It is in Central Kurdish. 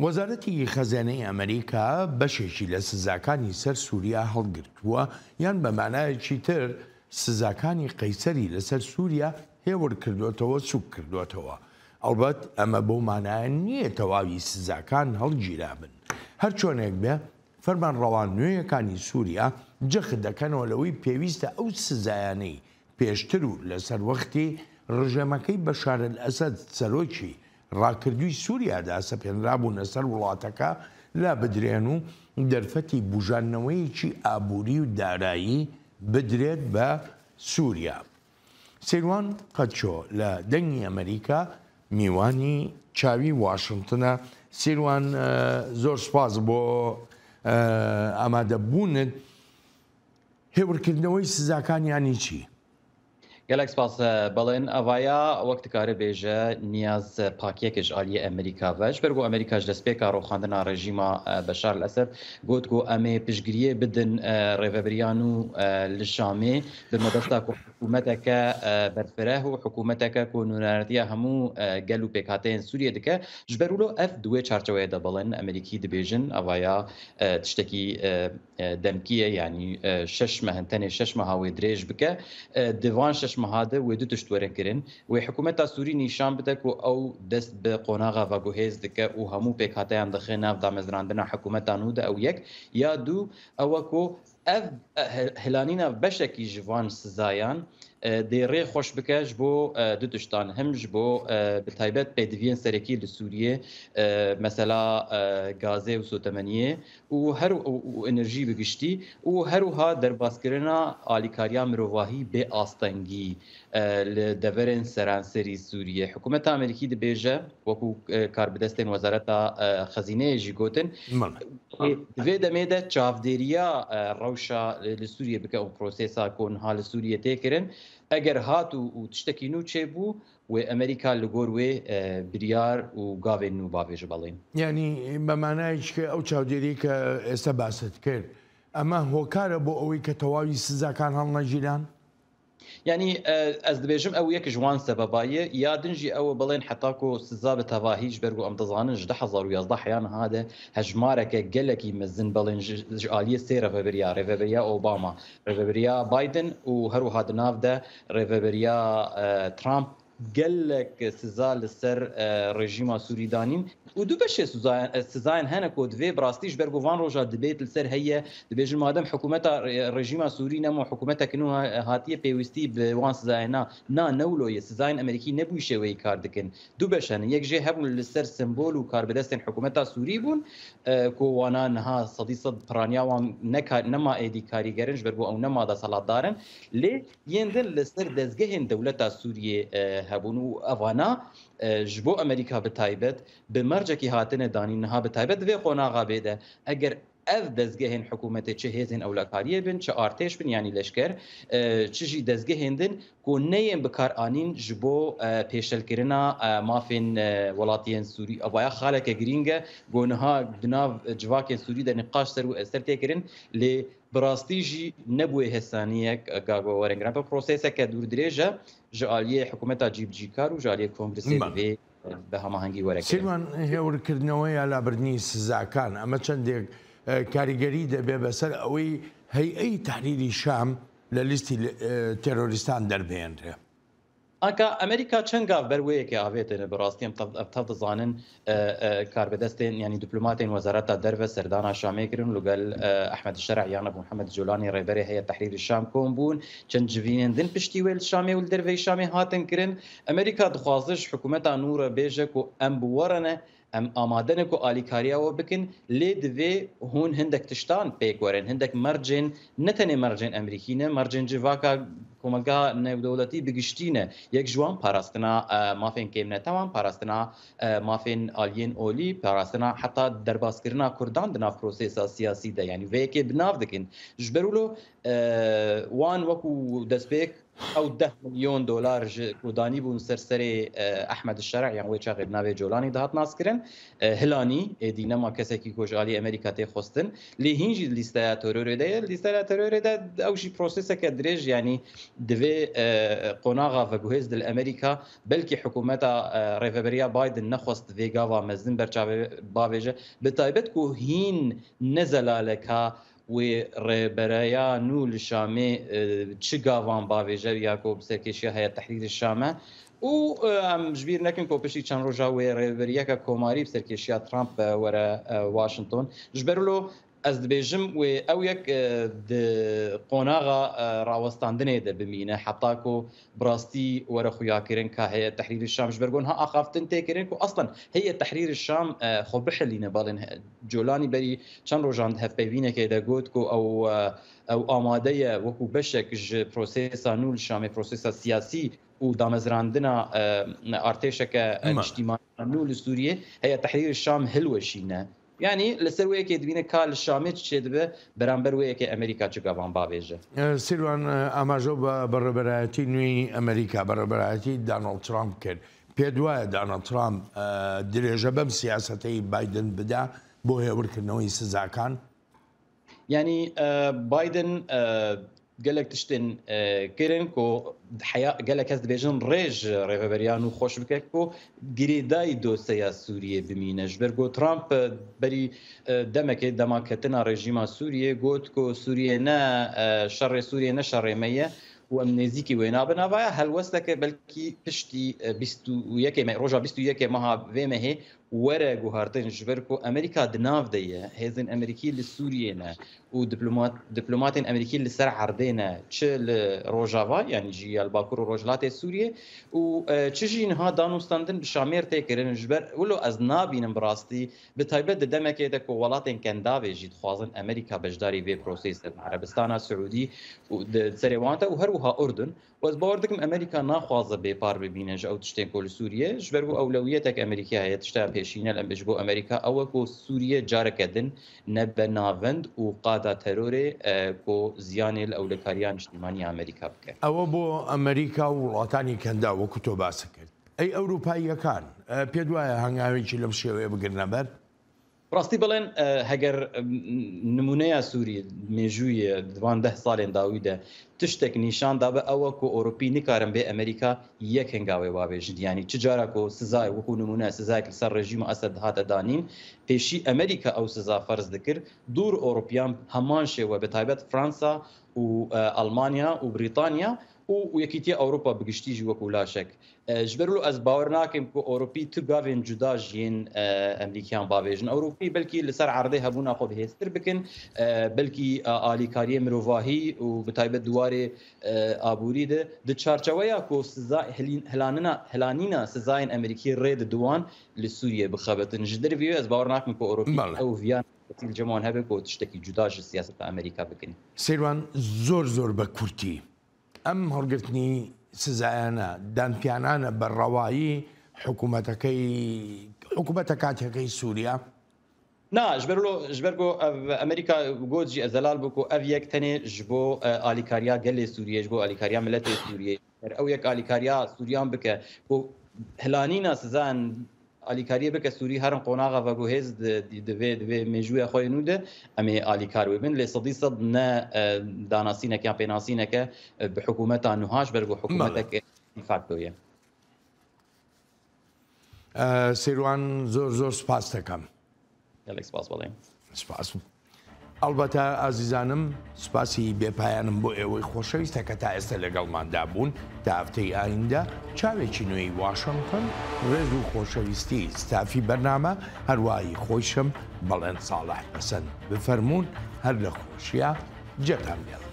وەزارەتی خەزانەی ئەمریکا بەشێکی لە سزاکانی سەر سووریا هەڵگرتووە یان بە مانایەکی تر سزاکانی قەیسەری لەسەر سووریا هێور کردوێتەوە سوک کردوێتەوە. ئەڵبەت ئەمە بەو مانایە نییە تەواوی سزاکان هەڵگیرابن. هەر چۆنێک بێ فەرمانڕەوان نوێیەکانی سووریا جەخت دەکەنەوە لەوەی پێویستە ئەو سزایانەی پێشتر و لەسەر وەختی ڕژێمەکەی بەشار ئەسەد سەرۆکی ڕاکردووی سووریادا سەپێنرابوونە سەر وڵاتەکە لا بدرێن و دەرفەتی بژانەوەیەکی ئابووری و دارایی بدرێت بە سووریا. سیروان قەچۆ لە دەنگی ئەمریکا میوانی چاوی واشنگتنە. سیروان زۆر سپاس بۆ ئامادەبوونت. هێورکردنەوەی سزاکانیانی چی؟ gelek spas belên avaya wek dikare bêje niyaz pakiyekê ji aliyê Amerîka ve ji ber ku Amerîka ji destpêka rûxandina rejîma Beşar el-Esed got ku em ê piştgiriyê bidin rêveberiyan û li Şamê bi medesta ku hikûmeteke berfireh û hikûmeteke ku nûneretiya hemû gel û pêkhateyên Sûriyê dike ji ber wilo ev di wê çarçeweyê de belên Amerîkî dibêjin avaya tiştekî demkiye yanî 6 meh tenê 6 meha wê dirêj bike divan 6 مهاده و دو تشتوره کرن و حکومت سوری نشان بده که او دست به قوناغا و گوهز دکه و همو پیکاته هم دخه ناف دامزراندن حکومت نوده او یک یا دو او کو اف هلانینا بشکی جوان سزایان دی ری خوش بکش بو دو تشتان هم جبو به تایبت پدوین سرکی لسوریه مثلا گازه و سوتمنیه و هر و انرژی بگشتی و هر ها در باسکرنا آلیکاریا مرواهی به آستنگی لدورن سرانسری سوریه حکومت امریکی دی بیجه وکو کاربدستن وزارت خزینه جیگوتن دوی دمیده چافدیریا روشا لسوریه بکه اون پروسیسا کن حال سوریه تکرن اگر هاتو و تشتكينو تشيبو وامريكا لغوروي بريار وغافينو بافيج بالين يعني بمعناش او تشاوديري كاستباست كير اما هو كاربو او كتواوي سزا كان هالنجيلان يعني از دبيجم او يك جوان سببايه يا دنجي او بلين حتاكو سزا بتواهيج برغو ام تزانن 10011 حيان هذا هجمارك جلكي مزن بلين جاليه سيره ريفيبريا اوباما ريفيبريا بايدن وهرو هذا ناف ده ريفيبريا ترامب قالك سزا لسر رژیما سوری دانین و دو بشه سزاین هنه کود وی براستیش برگو وان روجا دبیت لسر هي دبیجن مادم حکومت رژیما سوری نمو حکومت کنو هاتیه پیوستی به وان سزاینا نا نولوی سزاین امریکی نبوی شوی کار دکن دو بشن یک جه هم لسر سمبول و کار بدستن حکومت سوری بون کو وانا نها صدی صد پرانیا وان نما ایدی کاریگرنج برگو او نما دا صلات دارن لی یندن لسر دزگهن دولت سوریه هبون و افانا جبو امریکا بتایبت به مرجکی هاتن دانی نها بتایبت و قوناغا بده اگر اف دزگهن حکومت چه هزن اولکاریه بن چه ارتش بن یعنی لشکر چه جی دزگهندن کو نیم بکار انین جبو پیشل کرنا مافین ولاتین سوری ابایا خالک گرینگه گونها دناو جواکن سوری د نقاش سر و استر تکرین ل براستی جی نبوی حسانیه گاگو ورنگران په پروسس کې دور درېجه جالیه حکومت جیب جیکار و جالیه کنگرسی به به هماهنگی ورکه سیروان هێورکردنەوەی لابردنی سزاکان ئەمە چەندێک کاریگەری دەبێ بەسەر ئەوەی هەیئەی تحریری شام لە لیستی تێرۆریستان دەربێنرێ. ئەکە ئەمریکا چەند گاو بەروەیەکی ئاوێتێنە بەڕاستیم تەف دەزانن کاربەدەستێن ینی دیپلۆماتین وەزارەتە دەربە سەردانا شامێکردن لەگەڵ ئەحمەد شەرع یان محەممەد جۆلانی ڕێبەری هەیە تحریری شام کۆم بوون چەند جڤینێندن پشتی وێل شامێ و دەرڤەی شامێ هاتن کردن ئەمریکا دخوازش حکوومەتا نورە بێژە و ئەم بوەرەنە ام آمادن کو آلیکاریا و بکن لید و هون هندک تشتان پیک ورن هندک مرجن نتنه مرجن امریکی نه مرجن جواکا کوملگا نو دولتی بگشتینه یک جوان پاراستنا مافین کیمنه تمام پاراستنا مافین آلین اولی پاراستنا حتی درباس کرنا کردان دنا پروسس سیاسی ده یعنی وی که بناف دکن جبرولو وان وکو دسپیک او 10 مليون دولار وداني بون سرسري احمد الشرع يعني وي شاغل نافي جولاني دهات ناسكرن هلاني دينما كسكي كوجالي امريكا تي خوستن لي هينجي ليستا تورور ده ليستا تورور ده او شي بروسيس كدريج يعني دفي قناغا فغوهز دل امريكا بلكي حكومتا ريفبريا بايدن نخوست فيغافا مزن برچا باوجه بتايبت كو هين نزل لك و ربرايا نو الشامي تشغافان باويجا ياكو بسكيشيا هي تحرير الشام و جبير نكن كو بشي كان روجا و ربرايا كوماري بسكيشيا ترامب ورا واشنطن جبرلو از دبيجم و او يك د قوناغا راوستاندنه ده بمينه حتى كو براستي ورا خويا كيرن كهي تحرير الشام جبرغون ها اخافتن تكرن كو اصلا هي تحرير الشام خو بحلينا بالن جولاني بري كان روجاند هف بينه كده جوت كو او اماده وكو بشك بروسيسا نول الشام بروسيسا سياسي و دامزراندنا ارتشك اجتماعي نول سوريا هي تحرير الشام هلوشينا يعني لسروي كي دبينه كال الشامي تشدبه برامبر وي كي امريكا تشغافان بابيجه سيروان اماجو بربراتي نوي امريكا بربراتي دونالد ترامب كان بيدوا دونالد ترامب درجه بم سياستي بايدن بدا بو هي وركنوي سزاكان يعني بايدن قالك تشتن كيرن كو حياة قالك هز بيجن ريج ريفبريانو خوش بكو جريداي دوسيا سوريا بمينه جبرغو ترامب بري دمكتنا ريجيما سوريا قلت كو سوريا نا شر سوريا نا شر مية وامنيزيكي وينا بنافايا هل وصلك بلكي بشتي بيستو وياكي روجا بيستو ياكي مها فيما هي ورا جوهرتين جبركو امريكا دناف ديه هزن امريكي لسوريا ودبلومات امريكي لسر عردينا تشل روجافا يعني جي الباكور روجلات سوريا وتشجين ها دانوستاندن بشامير تيكرن جبر ولو ازنابين براستي بتايبد دمكيتك ولاتن كان دافي جي خوازن امريكا بجداري في بروسيس عربستان السعودي وسريوانتا وهروها اردن واز باوردكم امريكا ناخوازه ببار ببينج او تشتين كل سوريا جبرو اولويتك امريكا هي تشتا بيشينا لم بجبو امريكا او كو سوريا جاركدن نبناوند وقاده تروري كو زيان الاولكاريان اجتماعي امريكا بك او بو امريكا وطني كندا وكتب سكت اي اوروبا كان بيدوا هنگاوي چلم شوي بگرنبر راستي بلن هجر نمونه سوري ميجوي دوان 10 سالين داويده تشتك نشان دابه او كو اوروبي نكارن به امريكا يك هنگاوي واوج يعني تجاره كو سزا وكو نمونه سزا كسر رژيم اسد هات دانين بيشي امريكا او سزا فرض ذكر دور اوروبيان همان شي وبتايبت فرنسا والمانيا وبريطانيا ويكيتي اوروبا بگشتي وكو لا شك جبرلو از باورناكم كو اوروبي تو غافين جدا جين امريكان باويجن اوروبي بلكي لسر عرضه هبونا خو بهستر بكن بلكي الي كاريه مروواهي وبتايبت دواري ابوري ده د چارچويا كو سزا هلانينا سزاين امريكي ريد دوان لسوريا بخبطن جدر فيو از باورناكم كو اوروبي او فيان الجمهور هبه كو تشتكي جدا سياسه امريكا بكن سيروان زور بكورتي ام هرقتني سزايانا دانتيانانا بالروايي حكومتك سوريا نا جبرلو امريكا جوجي ازلال بكو افيك تاني جبو اليكاريا قال سوريا جبو اليكاريا ملت سوريا او يك اليكاريا سوريان بك هلانينا سزان اليكاريا بك سوري هرم قوناغا فغوهز دي ميجوي خوينوده امي اليكار وبن لصدي صدنا داناسينا كان بيناسينا بحكومتها نهاش برغو حكومتك فاكتوريا سيروان زور سپاس دەکەم گەلێک سپاس بەڵێ سپاس ئەلبەتە ئازیزانم سپاسی بێپایانم بۆ ئێوەی خۆشەویستە کە تا ئێستا لەگەڵماندا بوون تا هەفتەی ئایندە چاوێکی نوێی واشنگتن ڕێز و خۆشەویستی ستافی بەرنامە هەروایی خۆشم بەڵێن ساڵح بەسەند بفەرمونون هەر لە خۆشیە جێتان بێڵە